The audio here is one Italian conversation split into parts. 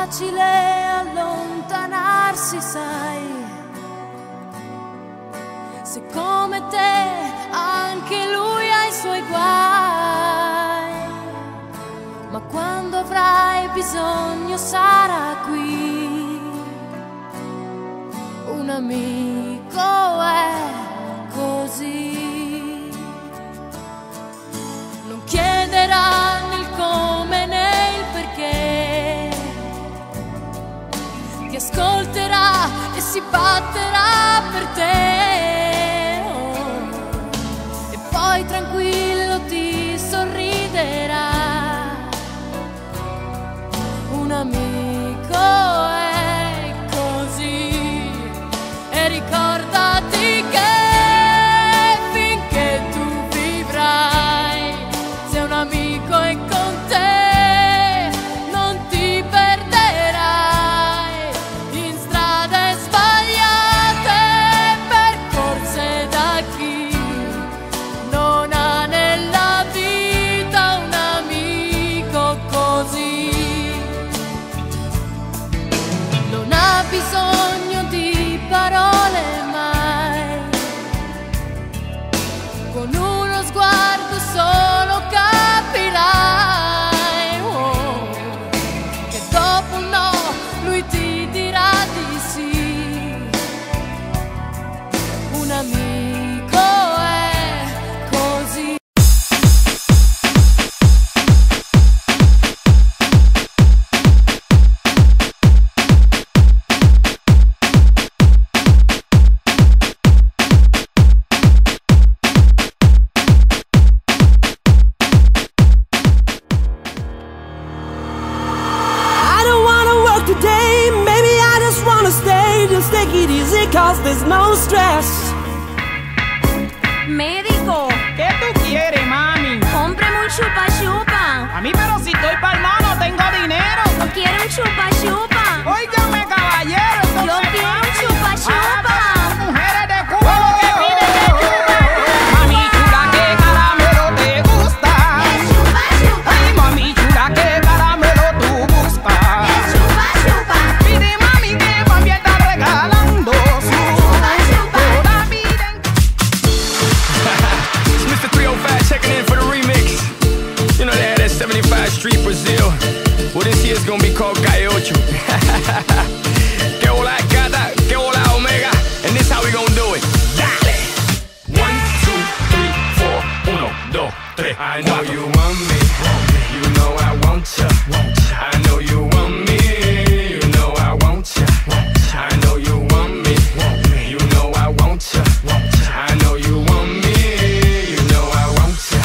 facile allontanarsi, sai, se come te anche lui ha i suoi guai, ma quando avrai bisogno sarà qui, un amico è così, non chiederà né il come né il perché, ti ascolterà e si batterà per te, e poi tranquillo ti sorriderà, un amico è così, e ricordati che finché tu vivrai, se un amico è con te non ti perderai in strade sbagliate, percorse da chi non ha nella vita un amico così, non ha bisogno di parole mai, con uno sguardo solo capirai, che dopo un no lui ti dirà di sì, un amico è così. Today, maybe I just wanna stay, just take it easy cause there's no stress. Médico, ¿Qué tú quieres, mami? cómprame un chupa chupa. A mí, pero si estoy palmado, no tengo dinero. No quiero un chupa chupa. Óigame, caballero. Entonces, Yo quiero un chupa chupa. Mujeres de Cuba, lo que piden de Cuba. Mami chula, ¿qué caramelo te gusta? Ay, mami chula, ¿qué caramelo tú buscas? Pide, mami, que papi está regalando su toda vida. It's Mr. 305 checking in for the remix. You know they had that 75 Street Brazil. Well, this year's gonna be called Calle Ocho. Que hola gata, que hola omega. And this how we gonna do it. Dale! 1, 2, 3, 4, 1, 2, 3. I know you want me. You know I want ya. I know you want me. You know I want ya. I know you want me. You know I want ya. I know you want me. You know I want ya.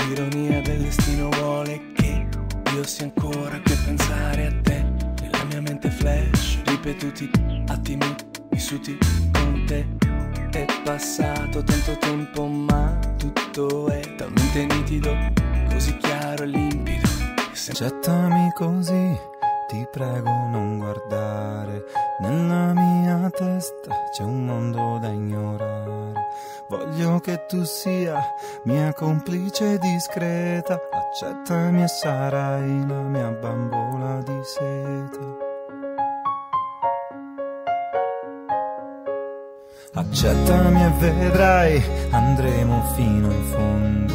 L'ironia del destino vuole che io sia ancora qui a pensare a te. Nella mia mente flash, ripetuti attimi vissuti con te. È passato tanto tempo ma tutto è talmente nitido, così chiaro e limpido. Accettami così, ti prego non guardare. Nella mia testa c'è un mondo da ignorare. Voglio che tu sia mia complice discreta. Accettami e sarai la mia bambola di seta. Accettami e vedrai, andremo fino in fondo.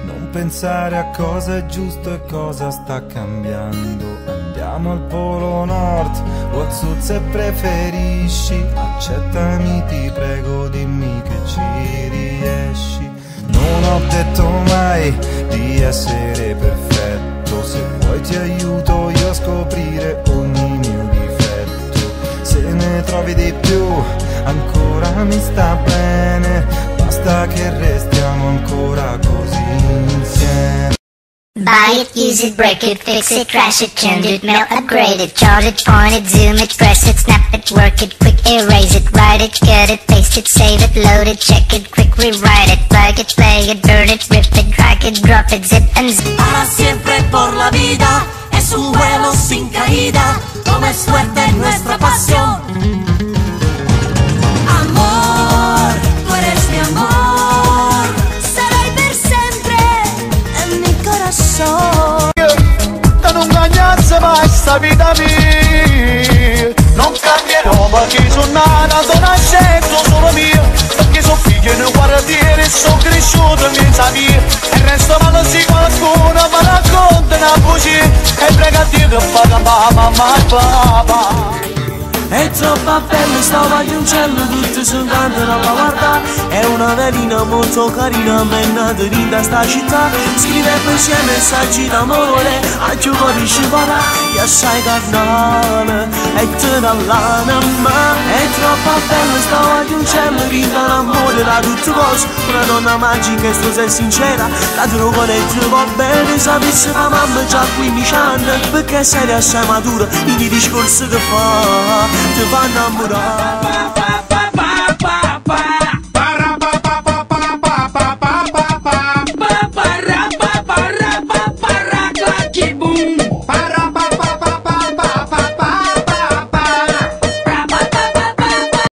Non pensare a cosa è giusto e cosa sta cambiando. Andiamo al Polo Nord o al Sud se preferisci. Accettami, ti prego, dimmi che ci riesci. Non ho detto mai di essere perfetto. Se vuoi ti aiuto io a scoprire ogni mio difetto. Se ne trovi di più ancora mi sta bene, basta che restiamo ancora così insieme. Buy it, use it, break it, fix it, crash it, change it, melt, upgrade it, charge it, point it, zoom it, press it, snap it, work it, quick erase it, write it, cut it, paste it, save it, load it, check it, quick rewrite it, plug it, play it, burn it, rip it, drag it, drop it, zip and zip. Para siempre por la vida, es su vuelo sin caída, como es fuerte nuestra pasión. Amor, tú eres mi amor, sarai per sempre en mi corazón. Da non cagnarsi mai sta vita mia, non cambierò perché sono nata, sono scelto solo mio, perché sono figlio di un guardiere e sono cresciuto in mezzo a via, e resto male se qualcuno mi racconta una bugia, e prega a Dio che fa campare mamma e papà. È troppo bella, stava agli uccelli, tutti si cantano alla guarda. È una velina molto carina, bennata in sta città. Scrive poesie e messaggi d'amore, a chi vuoi scivola, e assai carnale, e te dall'anima. È troppo bella, stava agli uccelli, rinda l'amore da tutte cose. Una donna magica e stosa e sincera, la tua cuore ti va bene, sapessi la mamma già 15 anni, perché sei assai matura, in i discorsi che fa ti fa innamorare.